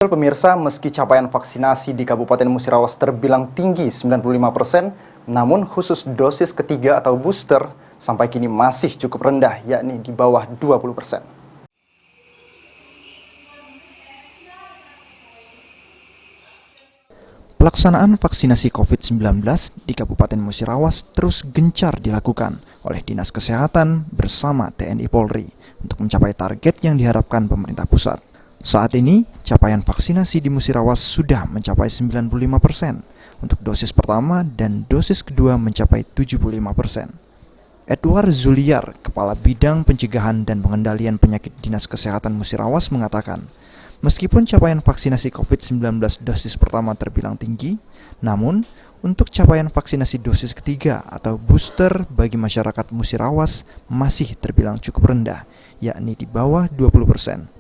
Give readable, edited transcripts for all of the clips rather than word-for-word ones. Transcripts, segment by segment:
Pemirsa, meski capaian vaksinasi di Kabupaten Musirawas terbilang tinggi 95%, namun khusus dosis ketiga atau booster sampai kini masih cukup rendah, yakni di bawah 20%. Pelaksanaan vaksinasi COVID-19 di Kabupaten Musirawas terus gencar dilakukan oleh Dinas Kesehatan bersama TNI Polri untuk mencapai target yang diharapkan pemerintah pusat. Saat ini, capaian vaksinasi di Musirawas sudah mencapai 95% untuk dosis pertama dan dosis kedua mencapai 75%. Edward Zuliar, Kepala Bidang Pencegahan dan Pengendalian Penyakit Dinas Kesehatan Musirawas mengatakan, meskipun capaian vaksinasi COVID-19 dosis pertama terbilang tinggi, namun untuk capaian vaksinasi dosis ketiga atau booster bagi masyarakat Musirawas masih terbilang cukup rendah, yakni di bawah 20%.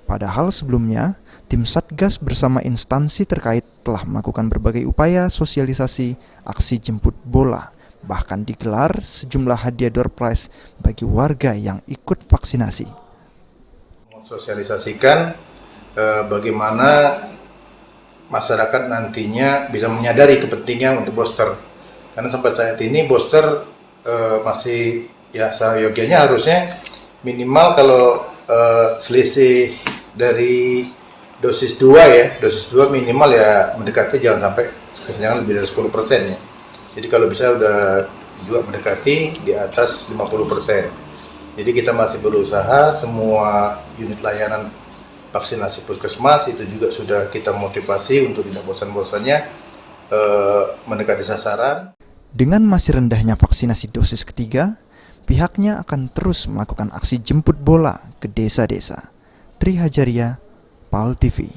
Padahal sebelumnya, tim Satgas bersama instansi terkait telah melakukan berbagai upaya sosialisasi aksi jemput bola, bahkan digelar sejumlah hadiah door prize bagi warga yang ikut vaksinasi. Sosialisasikan bagaimana masyarakat nantinya bisa menyadari kepentingan untuk booster. Karena sampai saat ini booster masih ya seyogianya harusnya minimal kalau selisih dari dosis 2 ya, dosis 2 minimal ya mendekati, jangan sampai kesenjangan lebih dari 10% ya. Jadi kalau bisa udah juga mendekati di atas 50%. Jadi kita masih berusaha, semua unit layanan vaksinasi puskesmas itu juga sudah kita motivasi untuk tidak bosan-bosannya mendekati sasaran. Dengan masih rendahnya vaksinasi dosis ketiga, pihaknya akan terus melakukan aksi jemput bola ke desa-desa. Tri Hajaria, PAL TV.